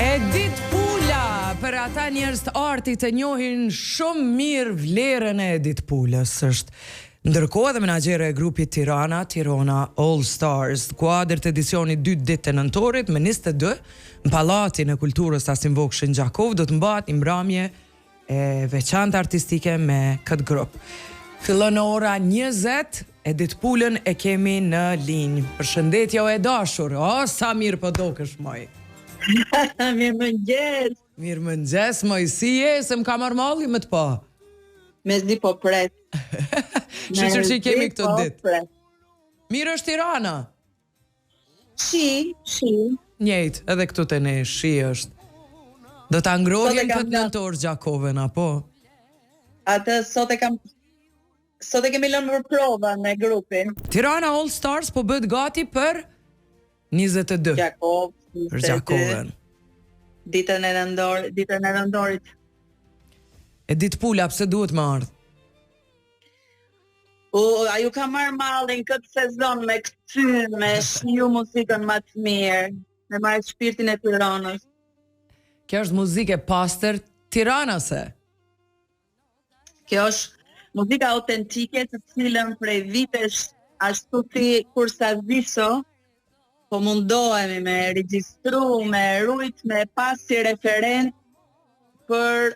Edith Pula, për ata njerëz të artit të njohin shumë mirë vlerën e Edith Pulës. Është ndërkohë edhe menaxhere e grupit Tirana All Stars, kuadër të edicionit 2 ditë të nëntorit me 22 në Pallatin e Kulturës Asim Vokshi në Gjakov do të mbahet një mbrëmje e veçantë artistike me këtë grup. Fillon ora 20, Edith Pulën e kemi në linjë. Përshëndetje o e dashur. O, sa mirë po dokesh moj. Mirëmëngjes. Mirëmëngjes, moj, si je? Se më ka marrë malli me të pa. Me zdi po pret. Shqyqër që i kemi këtë ditë. Pret. Mirë është Tirana? Shi. Njejtë, edhe këtu të ne, shi është. Do të ngrohjen këtë nëntor Gjakoven, apo? Atë sot e kemi lënë për prova me grupin. Tirana All Stars po bëhet gati për 22. Gjakov. Për Gjakoven. Ditën e nëndorit. Edith Pula, pse duhet më ardhë? Aju ka marrë mallin këtë sezon me këty, me shiu muzikën më të mirë, me marrë shpirtin e Tiranës. Kjo është muzike pastër tiranase. Kjo është muzika autentike të cilën prej vitesh ashtu si kur sa viso, po mundohemi me regjistru, me rujt, me pas si referent për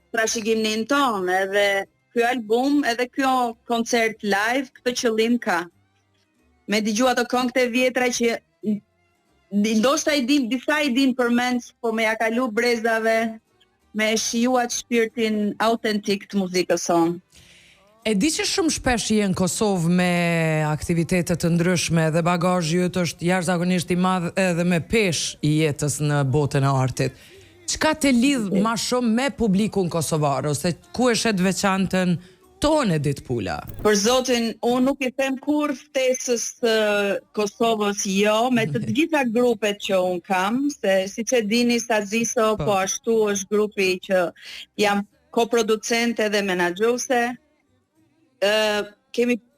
trashëgiminë tonë, edhe ky album, edhe kjo koncert live, këtë qëllim ka. Me dëgju ato këngët e vjetra që ndoshta disa i din përmend, po me ja kalu brezave, me shijuat shpirtin autentik të muzikës sonë. E di që shumë shpesh je në Kosovë me aktivitetet të ndryshme dhe bagazhi yt është jashtëzakonisht i madh edhe me pesh i jetës në botën e artit. Çka të lidh më shumë me publikun kosovar ose ku e shet veçantën tonë Edith Pula? Për zotin, unë nuk i them kur ftesës Kosovës jo, me të gjitha grupet që unë kam, se siç e dini Saziso, po ashtu është grupi që jam koproducente dhe menaxhuese.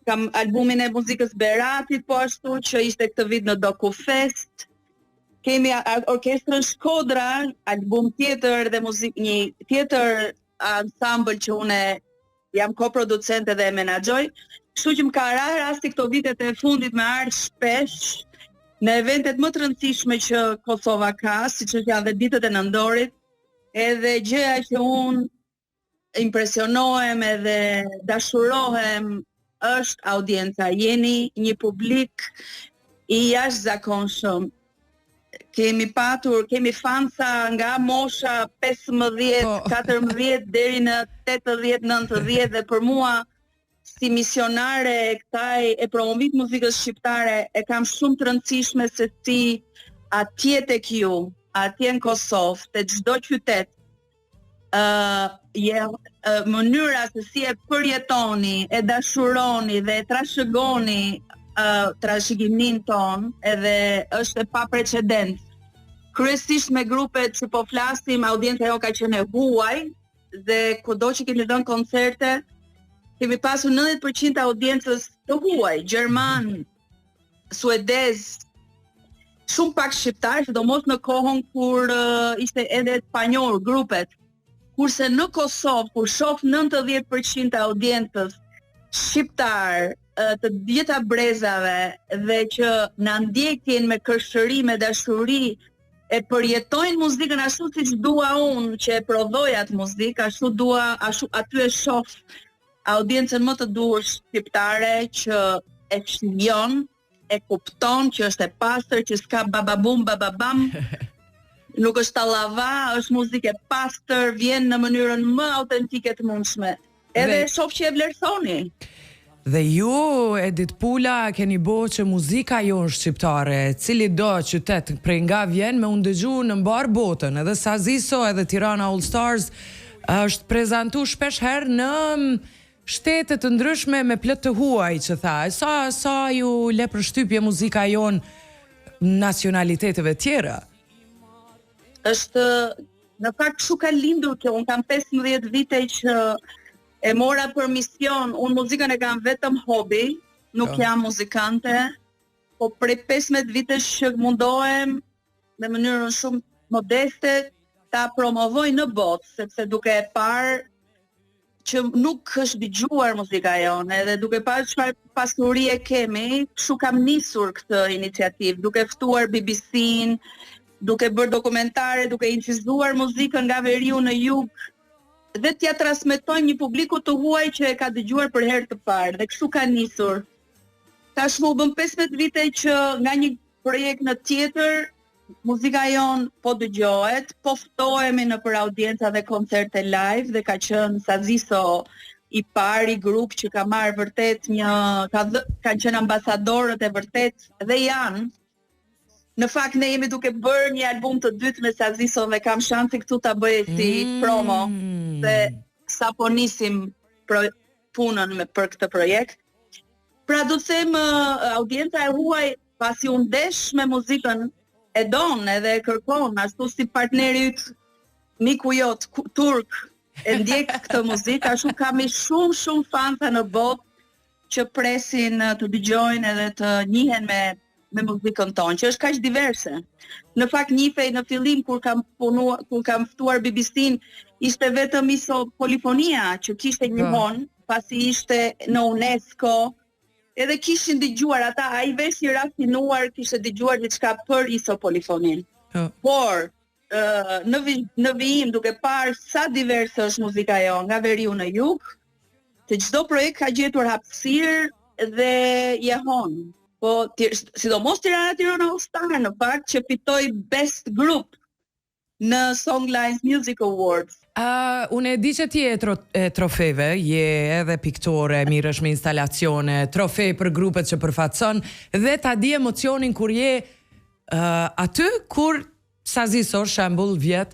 Kam albumin e muzikës Beratit, po ashtu që ishte këtë vit në Dokufest. Kemi orkestrën Shkodra, album tjetër dhe një tjetër ensemble që une jam koproducente dhe e menaxhoj. Kështu që më ka rasti këto vitet e fundit me ardhur shpesh në eventet më të rëndësishme që Kosova ka, siç janë dhe ditët e nëndorit, edhe gjëja që unë impresionohem edhe dashurohem është audienca. Jeni një publik i jashtëzakonshëm. Kemi fansa nga mosha 15, 14 deri në 80, 90 dhe për mua si misionare e kësaj e promovimit muzikës shqiptare e kam shumë të rëndësishme se si atje tek ju, atje në Kosovë, te çdo qytet, mënyra se si e përjetoni, e dashuroni dhe e trashëgoni trashëgiminë tonë, edhe është e paprecedent. Kryesisht me grupet që po flasim, audienca jo ka qenë e huaj dhe kudo që kemi dhënë koncerte, kemi pasur 90% audiencës të huaj, gjerman, suedez, shumë pak shqiptar, sidomos në kohën kur ishte edhe spanjol grupet. Kurse në Kosovë, kur shoh 90% audiencës shqiptar, të gjitha brezave dhe që na ndjekin me kërshëri, me dashuri, e përjetojnë muzikën ashtu siç dua unë që e prodhoj atë muzikë, ashtu aty e shoh audiencën më të duhur shqiptare që e shijon, e kupton që është e pastër, që s'ka bababum, bababam. Nuk është tallava, është muzikë e pastër, vjen në mënyrën më autentike të mundshme. Edhe shoh që e vlerësoni. Dhe ju, Edith Pula, keni bo që muzika jonë shqiptare, cili do qytet prej nga vjen me unë dëgju në mbar botën, edhe Saziso, edhe Tirana All Stars, është prezentu shpesh herë në shtetet të ndryshme me plot të huaj, që tha, sa ju le përshtypje muzika jonë nacionaliteteve tjera? Është, në fakt kështu ka lindur kjo, unë kam 15 vite që e mora për mision, unë muzikën e kam vetëm hobi, nuk jam muzikante, po prej 15 vitesh që mundohem në mënyrën shumë modeste ta promovoj në botë, sepse duke e parë që nuk është dëgjuar muzika jonë, edhe duke parë çfarë pasurie kemi, kështu kam nisur këtë iniciativë, duke ftuar BBC-n, duke bërë dokumentare, duke incizuar muzikën nga veriu në jug, dhe t'ja transmetojmë një publiku të huaj që e ka dëgjuar për herë të parë, dhe kështu ka nisur. Tashmë u bën 15 vite që nga një projekt në tjetër, muzika jon po dëgjohet, po ftohemi në për audienca dhe koncerte live dhe ka qenë Saziso i pari grup që ka marrë vërtet kanë qenë ambasadorët e vërtet dhe janë. Në fakt ne jemi duke bërë një album të dytë me Saziso dhe kam shansi këtu ta bëj si promo se sapo nisim punën për këtë projekt. Pra do të them audienca e huaj pasi u ndesh me muzikën e don edhe e kërkon, ashtu si partneri yt, miku jot turk e ndjek këtë muzikë, ashtu kami shumë fansa në botë që presin të dëgjojnë edhe të njihen me muzikën tonë, që është kaq diverse. Në fakt njihej në fillim kur kam ftuar BBC-n, ishte vetëm ISO Polifonia që kishte njohon, pasi ishte në UNESCO. Edhe kishin dëgjuar ata, ai vesh i rafinuar kishte dëgjuar diçka për ISO Polifonin. Por në vijim duke parë sa diverse është muzika jonë nga veriu në jug, se çdo projekt ka gjetur hapësirë dhe jehon. Po sidomos Tirana All Star në fakt që fitoi Best Group në Songlines Music Awards. Unë e di që ti e trofeve, je edhe piktore, mirësh me instalacione, trofej për grupet që përfatson, dhe ta di emocionin kur je aty, kur Saziso, shembull, vjet,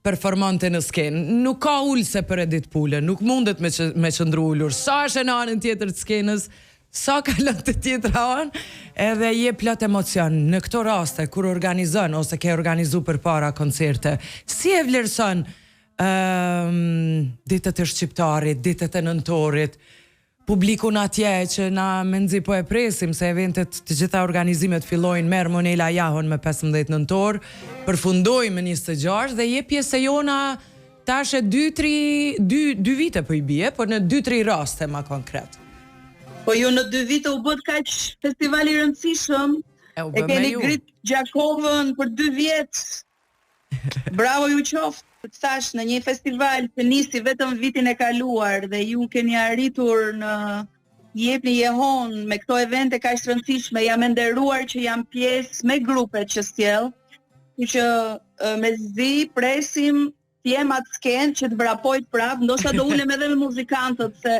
performante në skenë. Nuk ka ulse për Edith Pulën, nuk mundet me qëndru ullur. Sa është në anën tjetër të skenës, sa ka lënë të tjetra anë, edhe je plot emocion. Në këto raste, kur organizon, ose ke organizu për para koncerte, si e vlerëson ditët e Shqiptarit, ditët e Nëntorit, publikun atje që na menzi po e presim se eventet të gjitha organizimet fillojnë, merr Monela Jahon me 15 Nëntor, përfundojmë me 26 dhe je pjesë e jona tash e 2 vite po i bie, por në 2-3 raste ma konkret. Po ju në 2 vite u bët kaq festivali i rëndësishëm, e keni grit Gjakovën për 2 vjet. Bravo ju qoftë. Thash në një festival që nisi vetëm vitin e kaluar dhe ju keni arritur në jepni jehon me këto evente kaq të rëndësishme, jam e nderuar që jam pjesë me grupet që sjell, që mezi presim të jem atë skenë që të vrapojt prap, ndoshta do ulem edhe me muzikantët se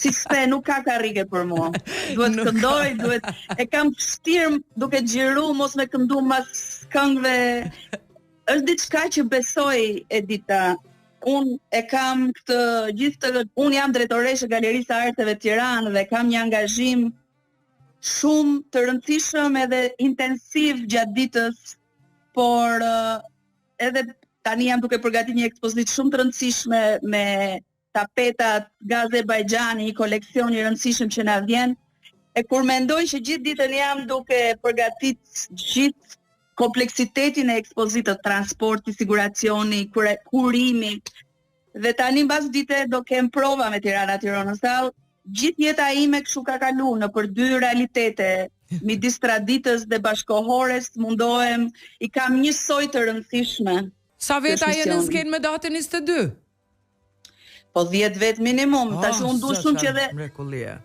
si s'pe nuk ka karrige për mua. Duhet këndoj, e kam vështirë duke xhiru mos me këndu mas këngëve. Është diçka që besoj, Edita. Unë e kam unë jam drejtoreshe e Galerisë së Arteve Tiranë dhe kam një angazhim shumë të rëndësishëm edhe intensiv gjatë ditës, por edhe tani jam duke përgatitur një ekspozitë shumë të rëndësishme me tapetat nga Azerbajxhani, një koleksion i rëndësishëm që na vjen. E kur mendoj që gjithë ditën jam duke përgatitur gjithë kompleksitetin e ekspozitës, transporti, siguracioni, kurimi, dhe tani mbas dite do kem prova me Tirana Tiranësall. Gjithë jeta ime kështu ka kalu në për 2 realitete, midis traditës dhe bashkohores, mundohem, i kam një soj të rëndësishme. Sa veta je në skenë me datën 22? Po 10 vet minimum, tash unë du shumë që dhe... Mrekullie.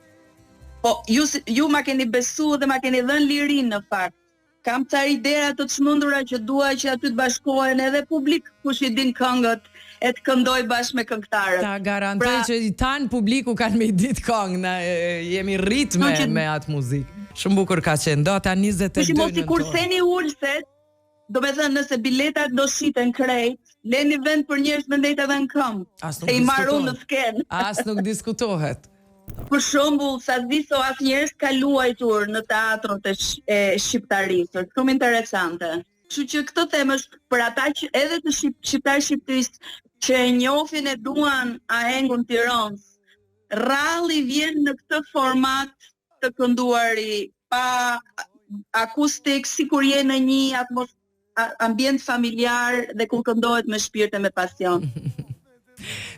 Po ju ma keni besu dhe ma keni dhënë lirin në fakt. Kam ca idea të çmendura që dua që aty të bashkohen edhe publik kush i din këngët e të këndoj bashkë me këngëtarët. Ta garantoj që i tanë publiku kanë me i ditë këngë, na jemi ritme me atë muzikë. Shumë bukur ka qenë, data 22 nëntor. Mos i kurseni ulset, do me thënë nëse biletat do shiten krejt, leni vend për njerëz me ndejt edhe në këmbë. E i marrun në skenë. As nuk diskutohet. Për shembull, Saziso asnjëherë s'ka luajtur në teatrot e shqiptarisë, është shumë interesante. Kështu që këtë temë është për ata që edhe të shqiptar-shqiptarisë që e njohin e duan ahengun Tiranës. Ralli vjen në këtë format të kënduari pa akustik, sikur je në një ambient familjar dhe ku këndohet me shpirt e me pasion.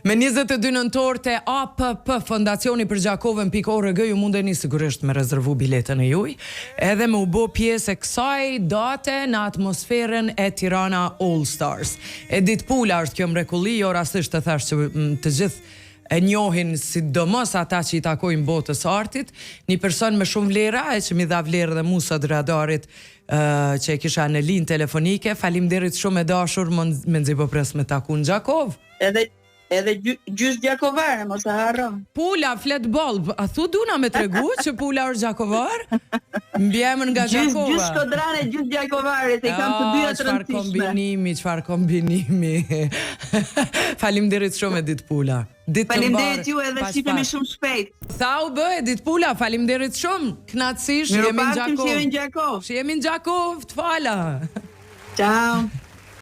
Me 22 nëntor te APP Fondacioni për Gjakovën.org ju mundeni sigurisht me rezervu biletën e juj, edhe me u bë pjesë e kësaj date në atmosferën e Tirana All Stars. Edith Pula është kjo mrekulli, jo rastisht të thash që të gjithë e njohin sidomos ata që i takojnë botës artit, një person me shumë vlera, e që mi dha vlerë dhe mu sot radarit që e kisha në linë telefonike. Faleminderit shumë e dashur, me nxjerrë pres me taku në Gjakov. Edhe gjys Gjakovare, mos e harro. Pula flet boll, a thu duna me tregu që Pula është Gjakovar? Mbjemën nga Gjakova. Gjys Shkodrane, gjys Gjakovare, se i kam të dyja të rëndësishme. Çfarë kombinimi. Faleminderit shumë Edith Pula. Faleminderit ju edhe shihemi shumë shpejt. Sa u bë Edith Pula, faleminderit shumë. Knaçësisht jemi në Gjakov. Jemi në Gjakov. Jemi në Gjakov, të fala. Ciao.